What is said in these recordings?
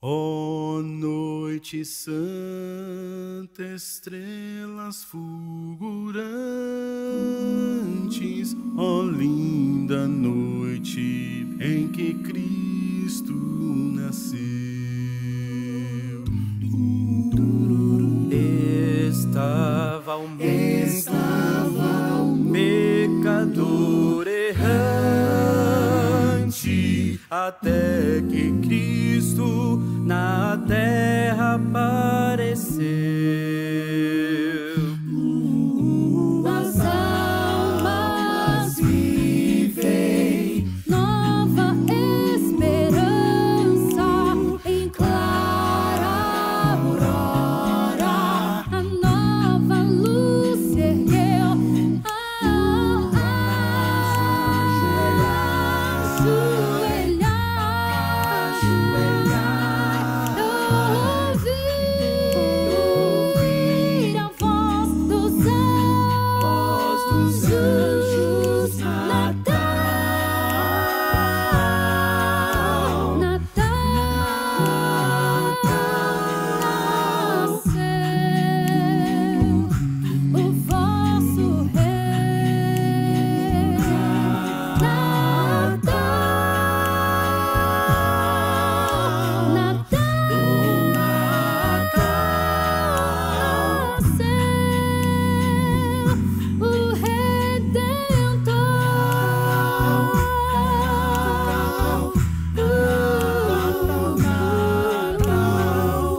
Ó noite santa, estrelas fulgurantes, ó linda noite em que Cristo nasceu. Estava o mundo pecador errante, até que Cristo na terra apareceu. As almas vivem nova esperança em clara aurora. A nova luz se ergueu. Ouvir a voz dos anjos. Natal, Natal, nasceu o vosso rei. Natal, o Redentor.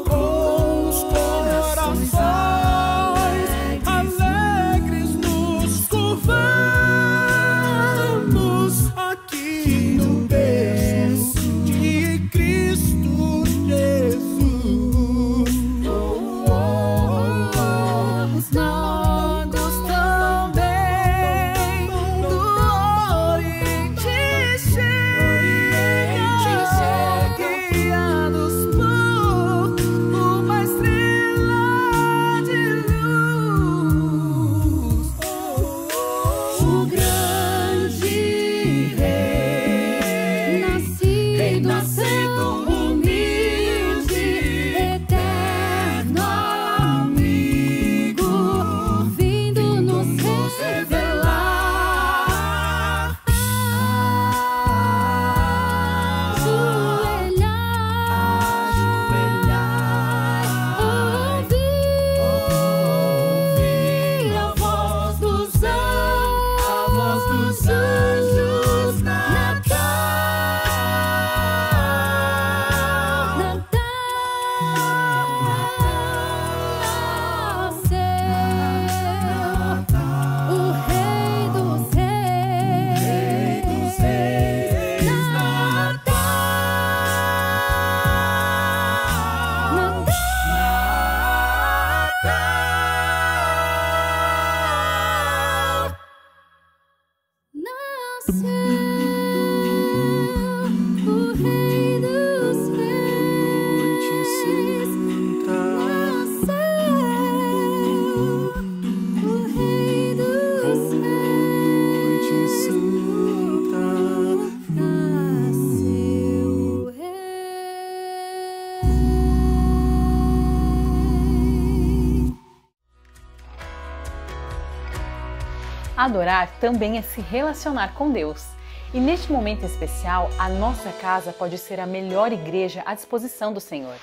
Com os corações alegres nos curvamos aqui no berço de Cristo Jesus. Os magos também do Oriente chegam, guiados por uma estrela de luz. O grande rei, nascido humilde, eterno amigo, vindo nos revelar. Ajoelhar, ouvir a voz dos anjos. Natal, nasceu o Rei dos Reis. Nasceu o Rei dos Reis. Nasceu o Rei dos Reis. Nasceu o Rei. Adorar também é se relacionar com Deus. E neste momento especial, a nossa casa pode ser a melhor igreja à disposição do Senhor.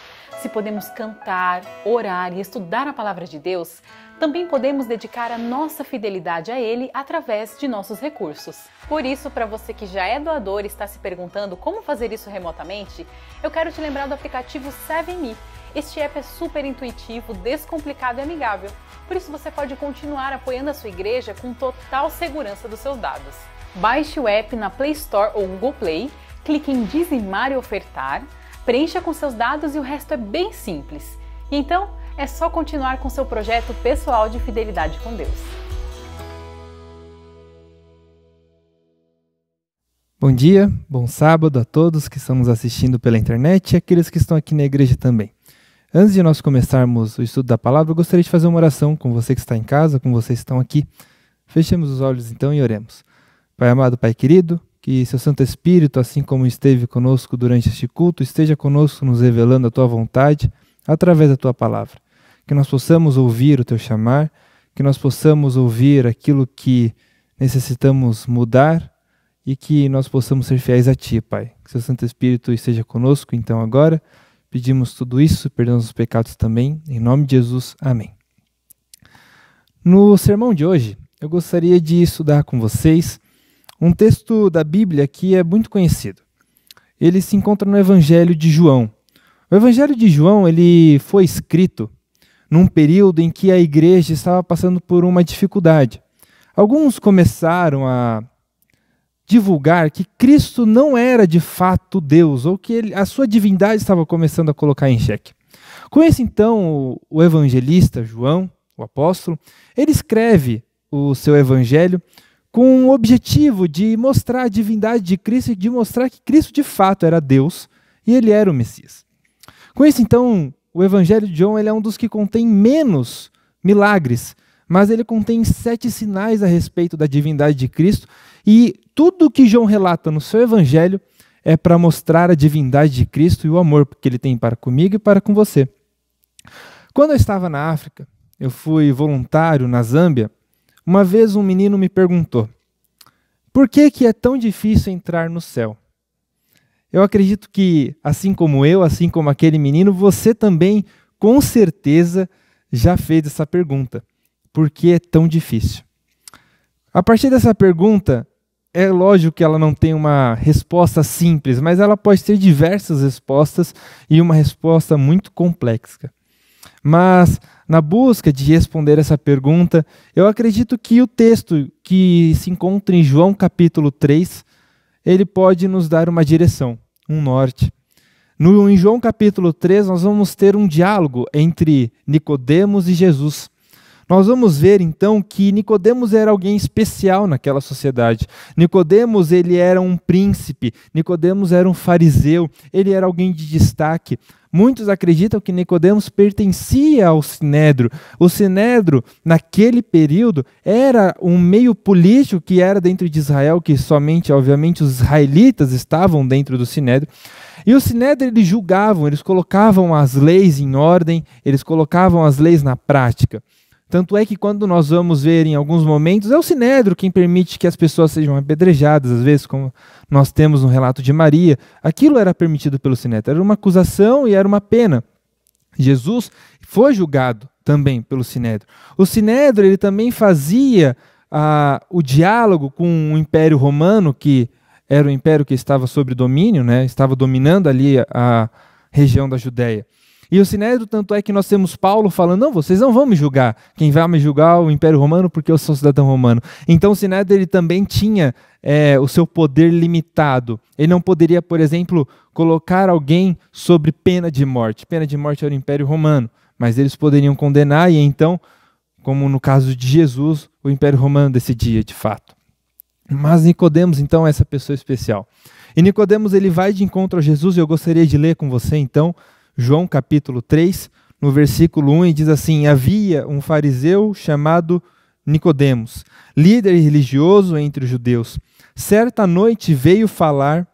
Se podemos cantar, orar e estudar a palavra de Deus, também podemos dedicar a nossa fidelidade a Ele através de nossos recursos. Por isso, para você que já é doador e está se perguntando como fazer isso remotamente, eu quero te lembrar do aplicativo 7Me. Este app é super intuitivo, descomplicado e amigável. Por isso você pode continuar apoiando a sua igreja com total segurança dos seus dados. Baixe o app na Play Store ou Google Play, clique em dizimar e ofertar, preencha com seus dados e o resto é bem simples. E então, é só continuar com seu projeto pessoal de fidelidade com Deus. Bom dia, bom sábado a todos que estão nos assistindo pela internet e aqueles que estão aqui na igreja também. Antes de nós começarmos o estudo da palavra, eu gostaria de fazer uma oração com você que está em casa, com vocês que estão aqui. Fechemos os olhos então e oremos. Pai amado, Pai querido, que seu Santo Espírito, assim como esteve conosco durante este culto, esteja conosco nos revelando a tua vontade através da tua palavra. Que nós possamos ouvir o teu chamar, que nós possamos ouvir aquilo que necessitamos mudar e que nós possamos ser fiéis a ti, Pai. Que seu Santo Espírito esteja conosco, então agora pedimos tudo isso, perdoamos os pecados também, em nome de Jesus, amém. No sermão de hoje, eu gostaria de estudar com vocês um texto da Bíblia que é muito conhecido. Ele se encontra no Evangelho de João. O Evangelho de João ele foi escrito num período em que a igreja estava passando por uma dificuldade. Alguns começaram a divulgar que Cristo não era de fato Deus, ou que a sua divindade estava começando a colocar em xeque. Com isso, então, o evangelista João, o apóstolo, ele escreve o seu evangelho com o objetivo de mostrar a divindade de Cristo e de mostrar que Cristo de fato era Deus e ele era o Messias. Com isso, então, o evangelho de João ele é um dos que contém menos milagres, mas ele contém 7 sinais a respeito da divindade de Cristo e tudo o que João relata no seu evangelho é para mostrar a divindade de Cristo e o amor que ele tem para comigo e para com você. Quando eu estava na África, eu fui voluntário na Zâmbia, uma vez um menino me perguntou: por que é tão difícil entrar no céu? Eu acredito que, assim como eu, assim como aquele menino, você também, com certeza, já fez essa pergunta. Por que é tão difícil? A partir dessa pergunta, é lógico que ela não tem uma resposta simples, mas ela pode ter diversas respostas e uma resposta muito complexa. Mas, na busca de responder essa pergunta, eu acredito que o texto que se encontra em João capítulo 3, ele pode nos dar uma direção, um norte. Em João capítulo 3, nós vamos ter um diálogo entre Nicodemos e Jesus. Nós vamos ver então que Nicodemos era alguém especial naquela sociedade. Nicodemos ele era um príncipe, Nicodemos era um fariseu, ele era alguém de destaque. Muitos acreditam que Nicodemos pertencia ao Sinédrio. O Sinédrio, naquele período, era um meio político que era dentro de Israel, que somente, obviamente, os israelitas estavam dentro do Sinédrio. E o Sinédrio, eles julgavam, eles colocavam as leis em ordem, eles colocavam as leis na prática. Tanto é que quando nós vamos ver em alguns momentos, é o Sinédrio quem permite que as pessoas sejam apedrejadas, às vezes, como nós temos no relato de Maria. Aquilo era permitido pelo Sinédrio, era uma acusação e era uma pena. Jesus foi julgado também pelo Sinédrio. O Sinédrio ele também fazia o diálogo com o Império Romano, que era o império que estava sob domínio, né? Estava dominando ali a região da Judéia. E o Sinédrio, tanto é que nós temos Paulo falando, não, vocês não vão me julgar. Quem vai me julgar é o Império Romano porque eu sou cidadão romano. Então o Sinédrio ele também tinha o seu poder limitado. Ele não poderia, por exemplo, colocar alguém sobre pena de morte. Pena de morte era o Império Romano, mas eles poderiam condenar e então, como no caso de Jesus, o Império Romano decidia de fato. Mas Nicodemos, então, é essa pessoa especial. E Nicodemos ele vai de encontro a Jesus e eu gostaria de ler com você, então, João capítulo 3, no versículo 1, e diz assim: havia um fariseu chamado Nicodemos, líder religioso entre os judeus. Certa noite veio falar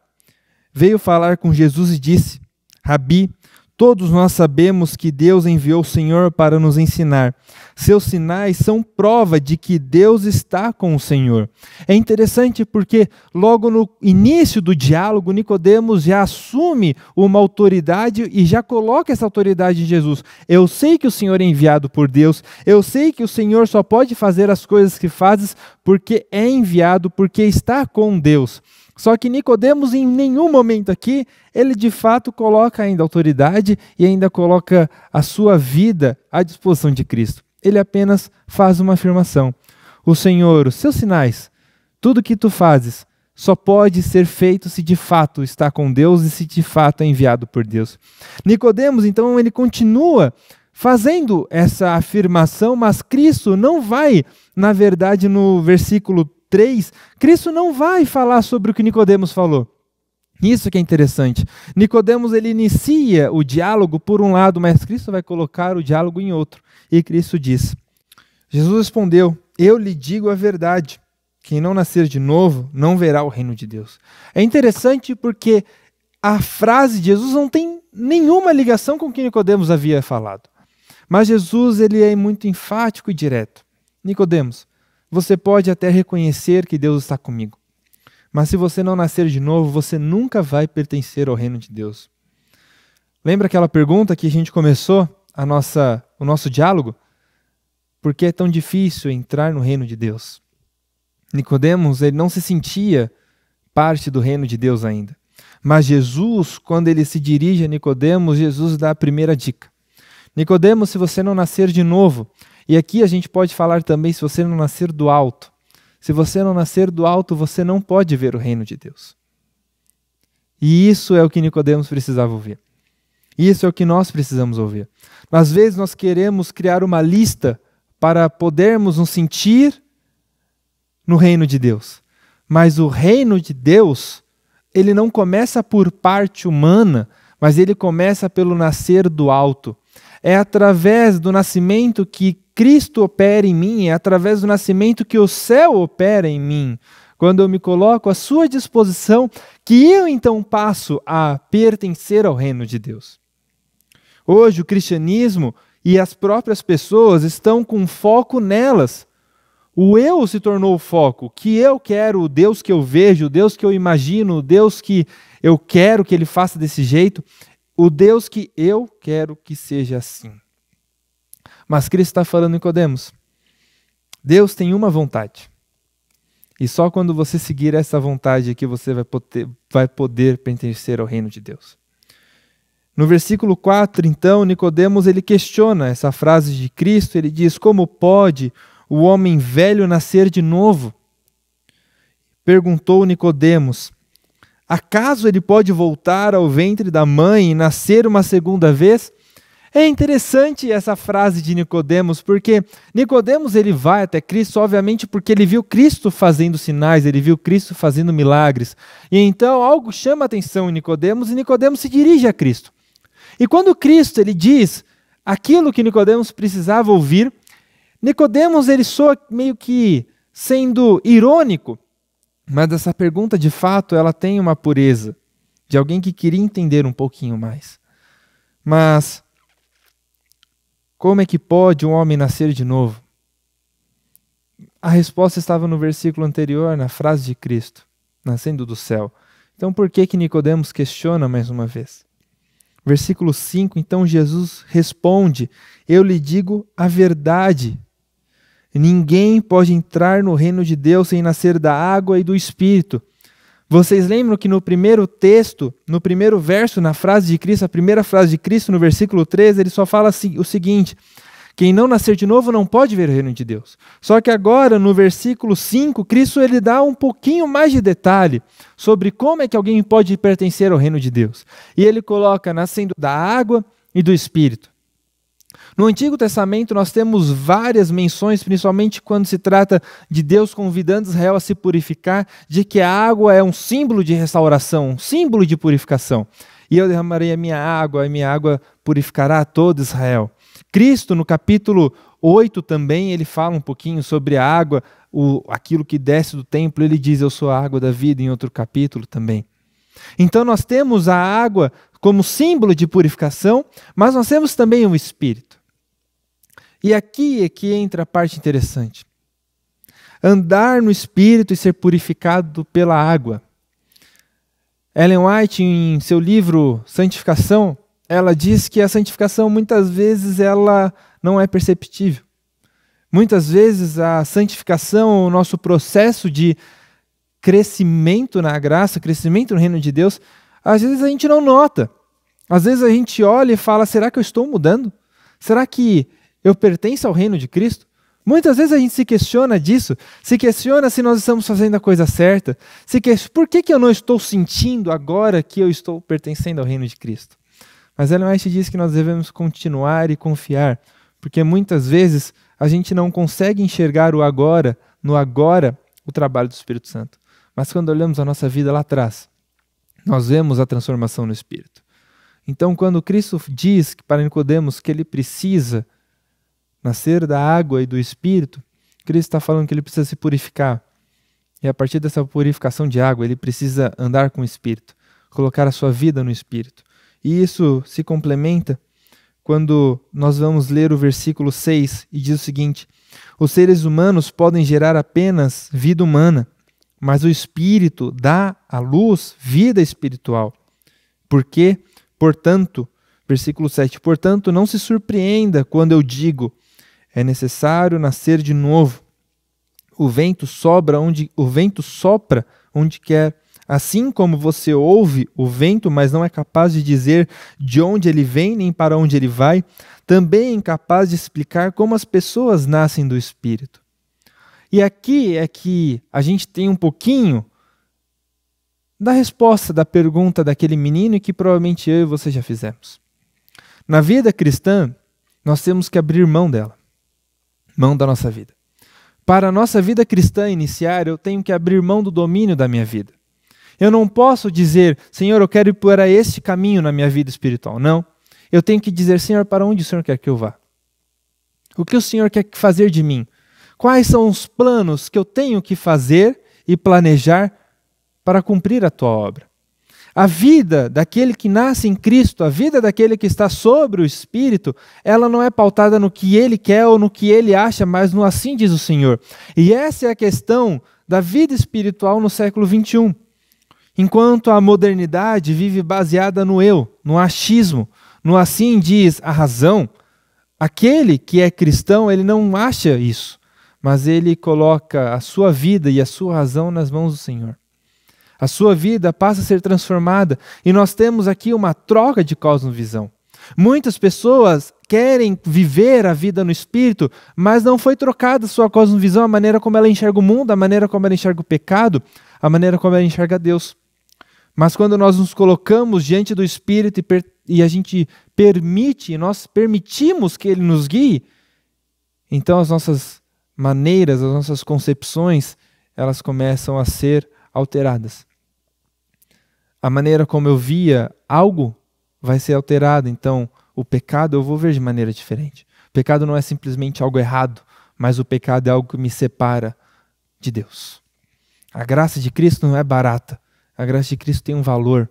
com Jesus e disse: Rabi, todos nós sabemos que Deus enviou o Senhor para nos ensinar. Seus sinais são prova de que Deus está com o Senhor. É interessante porque logo no início do diálogo, Nicodemos já assume uma autoridade e já coloca essa autoridade em Jesus. Eu sei que o Senhor é enviado por Deus, eu sei que o Senhor só pode fazer as coisas que fazes porque é enviado, porque está com Deus. Só que Nicodemos em nenhum momento aqui, ele de fato coloca ainda autoridade e ainda coloca a sua vida à disposição de Cristo. Ele apenas faz uma afirmação. O Senhor, os seus sinais, tudo que tu fazes, só pode ser feito se de fato está com Deus e se de fato é enviado por Deus. Nicodemos, então, ele continua fazendo essa afirmação, mas Cristo não vai, na verdade, no versículo 3, Cristo não vai falar sobre o que Nicodemos falou. Isso que é interessante. Nicodemos ele inicia o diálogo por um lado, mas Cristo vai colocar o diálogo em outro. E Cristo diz: Jesus respondeu: eu lhe digo a verdade. quem não nascer de novo não verá o reino de Deus. É interessante porque a frase de Jesus não tem nenhuma ligação com o que Nicodemos havia falado. Mas Jesus ele é muito enfático e direto. Nicodemos, você pode até reconhecer que Deus está comigo, mas se você não nascer de novo, você nunca vai pertencer ao reino de Deus. Lembra aquela pergunta que a gente começou o nosso diálogo? Por que é tão difícil entrar no reino de Deus? Nicodemos ele não se sentia parte do reino de Deus ainda. Mas Jesus, quando ele se dirige a Nicodemos, Jesus dá a primeira dica. Nicodemos, se você não nascer de novo, e aqui a gente pode falar também se você não nascer do alto. Se você não nascer do alto, você não pode ver o reino de Deus. E isso é o que Nicodemos precisava ouvir. Isso é o que nós precisamos ouvir. Às vezes nós queremos criar uma lista para podermos nos sentir no reino de Deus. Mas o reino de Deus, ele não começa por parte humana, mas ele começa pelo nascer do alto. É através do nascimento que Cristo opera em mim, é através do nascimento que o céu opera em mim. Quando eu me coloco à sua disposição, que eu então passo a pertencer ao reino de Deus. Hoje o cristianismo e as próprias pessoas estão com foco nelas. O eu se tornou o foco. O que eu quero, o Deus que eu vejo, o Deus que eu imagino, o Deus que eu quero que ele faça desse jeito, o Deus que eu quero que seja assim. Mas Cristo está falando, Nicodemos, Deus tem uma vontade. E só quando você seguir essa vontade que você vai poder pertencer ao reino de Deus. No versículo 4, então, Nicodemos ele questiona essa frase de Cristo, ele diz, como pode o homem velho nascer de novo? Perguntou Nicodemos, acaso ele pode voltar ao ventre da mãe e nascer uma segunda vez? É interessante essa frase de Nicodemos, porque Nicodemos ele vai até Cristo, obviamente, porque ele viu Cristo fazendo sinais, ele viu Cristo fazendo milagres. E então algo chama a atenção em Nicodemos e Nicodemos se dirige a Cristo. E quando Cristo ele diz aquilo que Nicodemos precisava ouvir, Nicodemos ele soa meio que sendo irônico, mas essa pergunta de fato ela tem uma pureza de alguém que queria entender um pouquinho mais. Mas como é que pode um homem nascer de novo? A resposta estava no versículo anterior, na frase de Cristo, nascendo do céu. Então por que Nicodemos questiona mais uma vez? Versículo 5, então Jesus responde, eu lhe digo a verdade. Ninguém pode entrar no reino de Deus sem nascer da água e do Espírito. Vocês lembram que no primeiro texto, no primeiro verso, na frase de Cristo, a primeira frase de Cristo, no versículo 13, ele só fala o seguinte, quem não nascer de novo não pode ver o reino de Deus. Só que agora, no versículo 5, Cristo ele dá um pouquinho mais de detalhe sobre como é que alguém pode pertencer ao reino de Deus. E ele coloca nascendo da água e do Espírito. No Antigo Testamento nós temos várias menções, principalmente quando se trata de Deus convidando Israel a se purificar, de que a água é um símbolo de restauração, um símbolo de purificação. E eu derramarei a minha água purificará todo Israel. Cristo, no capítulo 8 também, ele fala um pouquinho sobre a água, aquilo que desce do templo, ele diz, eu sou a água da vida, em outro capítulo também. Então nós temos a água como símbolo de purificação, mas nós temos também o Espírito. E aqui é que entra a parte interessante. Andar no Espírito e ser purificado pela água. Ellen White, em seu livro Santificação, ela diz que a santificação muitas vezes ela não é perceptível. Muitas vezes a santificação, o nosso processo de crescimento na graça, crescimento no reino de Deus, às vezes a gente não nota. Às vezes a gente olha e fala, será que eu estou mudando? Será que eu pertenço ao reino de Cristo? Muitas vezes a gente se questiona disso, se questiona se nós estamos fazendo a coisa certa, por que eu não estou sentindo agora que eu estou pertencendo ao reino de Cristo? Mas Ellen White diz que nós devemos continuar e confiar, porque muitas vezes a gente não consegue enxergar o agora, no agora, o trabalho do Espírito Santo. Mas quando olhamos a nossa vida lá atrás, nós vemos a transformação no Espírito. Então, quando Cristo diz para Nicodemos que ele precisa nascer da água e do Espírito, Cristo está falando que ele precisa se purificar. E a partir dessa purificação de água, ele precisa andar com o Espírito, colocar a sua vida no Espírito. E isso se complementa quando nós vamos ler o versículo 6 e diz o seguinte: os seres humanos podem gerar apenas vida humana, mas o Espírito dá à luz vida espiritual. Porque, portanto, versículo 7, portanto, não se surpreenda quando eu digo, é necessário nascer de novo. O vento sopra onde quer. Assim como você ouve o vento, mas não é capaz de dizer de onde ele vem nem para onde ele vai, também é incapaz de explicar como as pessoas nascem do Espírito. E aqui é que a gente tem um pouquinho da resposta da pergunta daquele menino e que provavelmente eu e você já fizemos. Na vida cristã, nós temos que abrir mão dela, mão da nossa vida. Para a nossa vida cristã iniciar, eu tenho que abrir mão do domínio da minha vida. Eu não posso dizer, Senhor, eu quero ir para este caminho na minha vida espiritual. Não. Eu tenho que dizer, Senhor, para onde o Senhor quer que eu vá? O que o Senhor quer fazer de mim? Quais são os planos que eu tenho que fazer e planejar para cumprir a tua obra? A vida daquele que nasce em Cristo, a vida daquele que está sobre o Espírito, ela não é pautada no que ele quer ou no que ele acha, mas no assim diz o Senhor. E essa é a questão da vida espiritual no século 21. Enquanto a modernidade vive baseada no eu, no achismo, no assim diz a razão, aquele que é cristão, ele não acha isso, mas ele coloca a sua vida e a sua razão nas mãos do Senhor. A sua vida passa a ser transformada e nós temos aqui uma troca de cosmovisão. Muitas pessoas querem viver a vida no Espírito, mas não foi trocada a sua cosmovisão, a maneira como ela enxerga o mundo, a maneira como ela enxerga o pecado, a maneira como ela enxerga Deus. Mas quando nós nos colocamos diante do Espírito e a gente permite, nós permitimos que Ele nos guie, então as nossas maneiras, as nossas concepções, elas começam a ser alteradas. A maneira como eu via algo vai ser alterada, então o pecado eu vou ver de maneira diferente. O pecado não é simplesmente algo errado, mas o pecado é algo que me separa de Deus. A graça de Cristo não é barata. A graça de Cristo tem um valor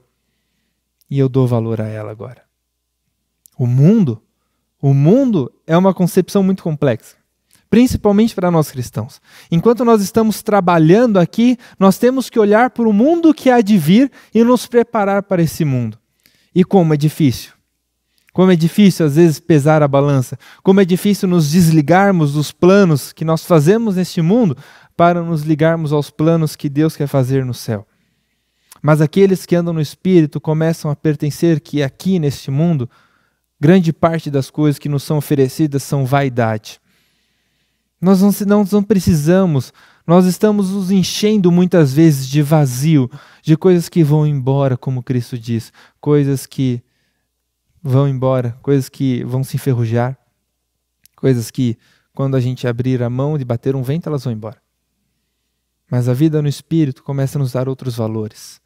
e eu dou valor a ela agora. O mundo é uma concepção muito complexa, principalmente para nós cristãos. Enquanto nós estamos trabalhando aqui, nós temos que olhar para o mundo que há de vir e nos preparar para esse mundo. E como é difícil. Como é difícil às vezes pesar a balança. Como é difícil nos desligarmos dos planos que nós fazemos neste mundo para nos ligarmos aos planos que Deus quer fazer no céu. Mas aqueles que andam no Espírito começam a pertencer que aqui neste mundo, grande parte das coisas que nos são oferecidas são vaidade. Nós não precisamos, nós estamos nos enchendo muitas vezes de vazio, de coisas que vão embora, como Cristo diz, coisas que vão embora, coisas que vão se enferrujar, coisas que quando a gente abrir a mão de bater um vento, elas vão embora. Mas a vida no Espírito começa a nos dar outros valores.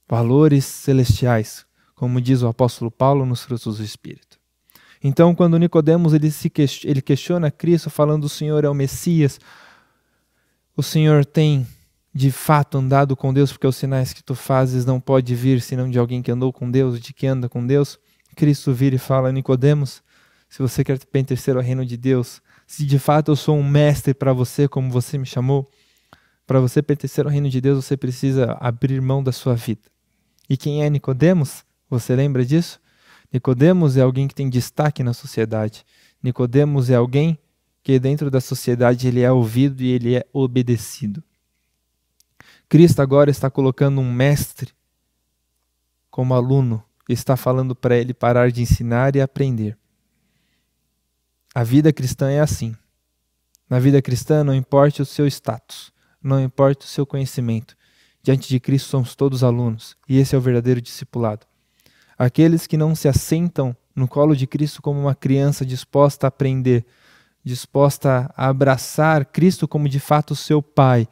Valores celestiais, como diz o apóstolo Paulo nos frutos do Espírito. Então, quando Nicodemos ele questiona Cristo, falando: o Senhor é o Messias, o Senhor tem de fato andado com Deus, porque os sinais que tu fazes não pode vir senão de alguém que andou com Deus, de que anda com Deus. Cristo vira e fala: Nicodemos, se você quer pertencer ao reino de Deus, se de fato eu sou um mestre para você, como você me chamou, para você pertencer ao reino de Deus, você precisa abrir mão da sua vida. E quem é Nicodemos? Você lembra disso? Nicodemos é alguém que tem destaque na sociedade. Nicodemos é alguém que dentro da sociedade ele é ouvido e ele é obedecido. Cristo agora está colocando um mestre como aluno e está falando para ele parar de ensinar e aprender. A vida cristã é assim. Na vida cristã não importa o seu status, não importa o seu conhecimento. Diante de Cristo somos todos alunos e esse é o verdadeiro discipulado. Aqueles que não se assentam no colo de Cristo como uma criança disposta a aprender, disposta a abraçar Cristo como de fato seu Pai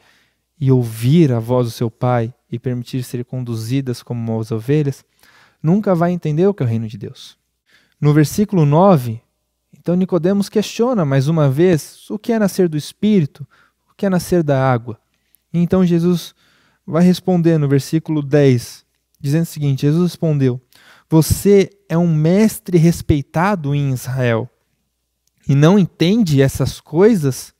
e ouvir a voz do seu Pai e permitir ser conduzidas como as ovelhas, nunca vai entender o que é o reino de Deus. No versículo 9, então Nicodemos questiona mais uma vez o que é nascer do Espírito, o que é nascer da água. E então Jesus vai responder no versículo 10, dizendo o seguinte: Jesus respondeu: você é um mestre respeitado em Israel e não entende essas coisas?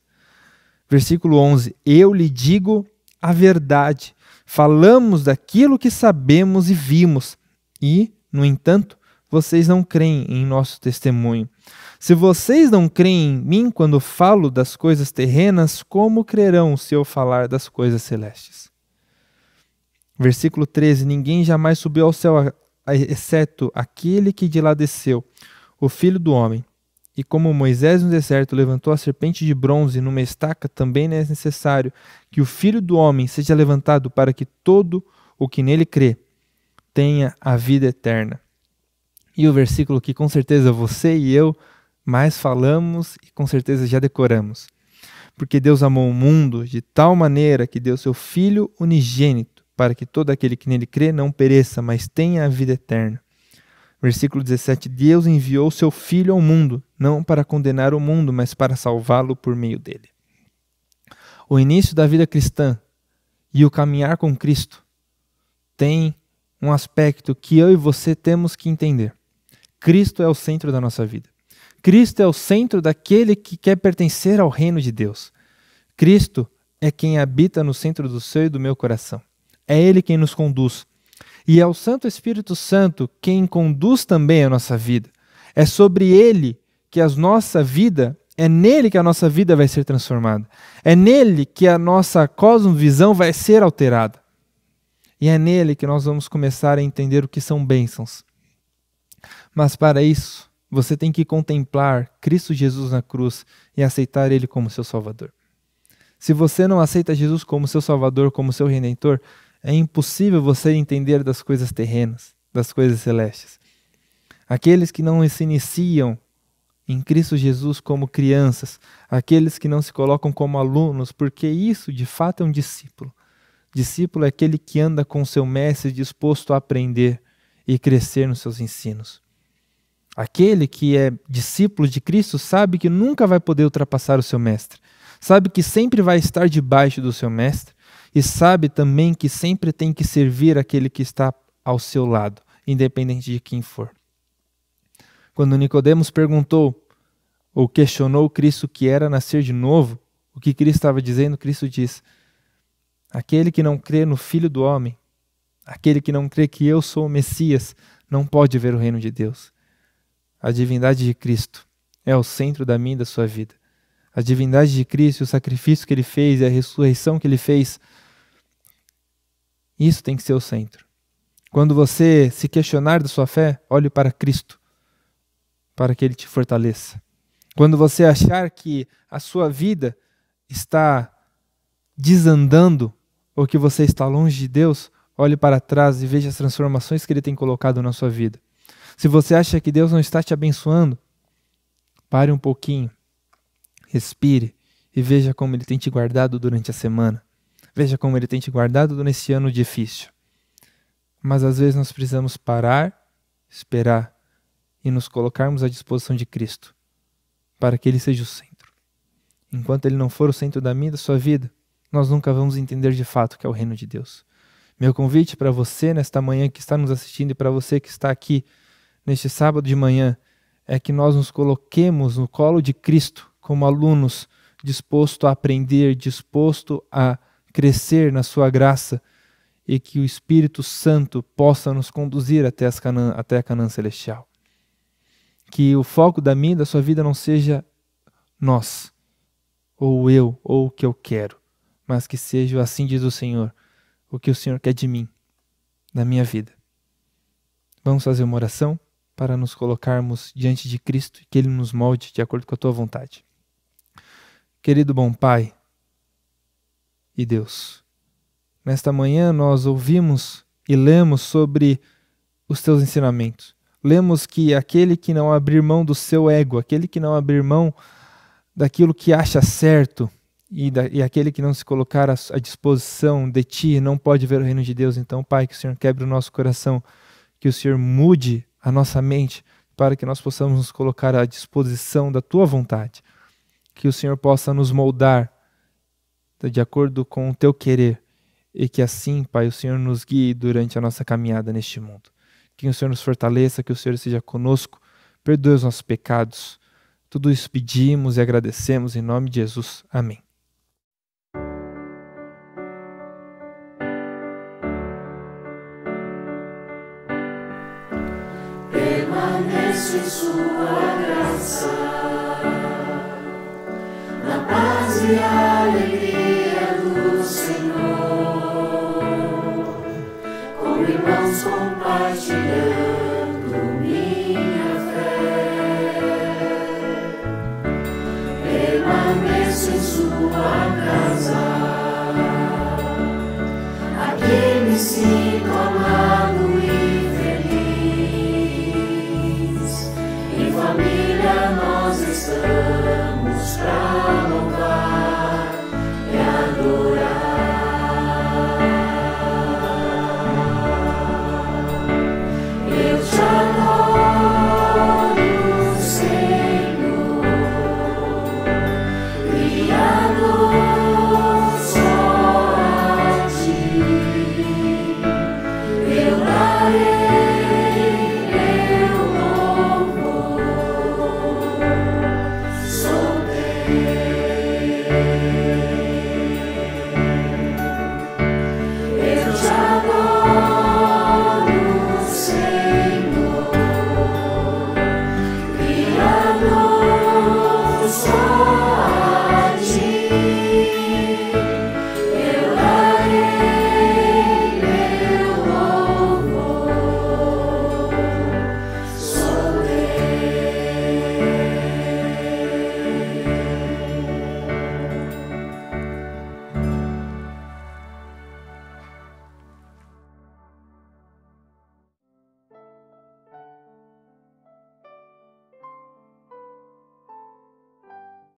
Versículo 11: eu lhe digo a verdade, falamos daquilo que sabemos e vimos, e, no entanto, vocês não creem em nosso testemunho. Se vocês não creem em mim quando falo das coisas terrenas, como crerão se eu falar das coisas celestes? Versículo 13: ninguém jamais subiu ao céu, exceto aquele que de lá desceu, o Filho do Homem. E como Moisés no deserto levantou a serpente de bronze numa estaca, também é necessário que o Filho do Homem seja levantado, para que todo o que nele crê tenha a vida eterna. E o versículo que com certeza você e eu mais falamos e com certeza já decoramos. Porque Deus amou o mundo de tal maneira que deu seu Filho unigênito, para que todo aquele que nele crê não pereça, mas tenha a vida eterna. Versículo 17: Deus enviou seu Filho ao mundo, não para condenar o mundo, mas para salvá-lo por meio dele. O início da vida cristã e o caminhar com Cristo tem um aspecto que eu e você temos que entender. Cristo é o centro da nossa vida. Cristo é o centro daquele que quer pertencer ao reino de Deus. Cristo é quem habita no centro do seu e do meu coração. É Ele quem nos conduz. E é o Santo Espírito Santo quem conduz também a nossa vida. É sobre Ele que a nossa vida, é nele que a nossa vida vai ser transformada. É nele que a nossa cosmovisão vai ser alterada. E é nele que nós vamos começar a entender o que são bênçãos. Mas para isso, você tem que contemplar Cristo Jesus na cruz e aceitar Ele como seu Salvador. Se você não aceita Jesus como seu Salvador, como seu Redentor, é impossível você entender das coisas terrenas, das coisas celestes. Aqueles que não se iniciam em Cristo Jesus como crianças, aqueles que não se colocam como alunos, porque isso de fato é um discípulo. Discípulo é aquele que anda com seu mestre disposto a aprender e crescer nos seus ensinos. Aquele que é discípulo de Cristo sabe que nunca vai poder ultrapassar o seu mestre. Sabe que sempre vai estar debaixo do seu mestre e sabe também que sempre tem que servir aquele que está ao seu lado, independente de quem for. Quando Nicodemos perguntou ou questionou Cristo o que era nascer de novo, o que Cristo estava dizendo, Cristo diz: aquele que não crê no Filho do Homem, aquele que não crê que eu sou o Messias, não pode ver o reino de Deus. A divindade de Cristo é o centro da minha e da sua vida. A divindade de Cristo, o sacrifício que Ele fez e a ressurreição que Ele fez, isso tem que ser o centro. Quando você se questionar da sua fé, olhe para Cristo, para que Ele te fortaleça. Quando você achar que a sua vida está desandando ou que você está longe de Deus, olhe para trás e veja as transformações que Ele tem colocado na sua vida. Se você acha que Deus não está te abençoando, pare um pouquinho, respire e veja como Ele tem te guardado durante a semana. Veja como Ele tem te guardado nesse ano difícil. Mas às vezes nós precisamos parar, esperar e nos colocarmos à disposição de Cristo, para que Ele seja o centro. Enquanto Ele não for o centro da minha e da sua vida, nós nunca vamos entender de fato o que é o reino de Deus. Meu convite para você nesta manhã que está nos assistindo e para você que está aqui neste sábado de manhã é que nós nos coloquemos no colo de Cristo como alunos, disposto a aprender, disposto a crescer na sua graça e que o Espírito Santo possa nos conduzir até a Canaã celestial. Que o foco da minha e da sua vida não seja nós, ou eu, ou o que eu quero, mas que seja, assim diz o Senhor, o que o Senhor quer de mim, da minha vida. Vamos fazer uma oração para nos colocarmos diante de Cristo e que Ele nos molde de acordo com a Tua vontade. Querido bom Pai e Deus, nesta manhã nós ouvimos e lemos sobre os Teus ensinamentos. Lemos que aquele que não abrir mão do seu ego, aquele que não abrir mão daquilo que acha certo e aquele que não se colocar à disposição de Ti não pode ver o reino de Deus. Então, Pai, que o Senhor quebre o nosso coração, que o Senhor mude a nossa mente para que nós possamos nos colocar à disposição da Tua vontade. Que o Senhor possa nos moldar de acordo com o teu querer. E que assim, Pai, o Senhor nos guie durante a nossa caminhada neste mundo. Que o Senhor nos fortaleça, que o Senhor esteja conosco, perdoe os nossos pecados. Tudo isso pedimos e agradecemos em nome de Jesus. Amém. Permanece em sua graça, na paz e alegria do Senhor, com irmãos compartilhando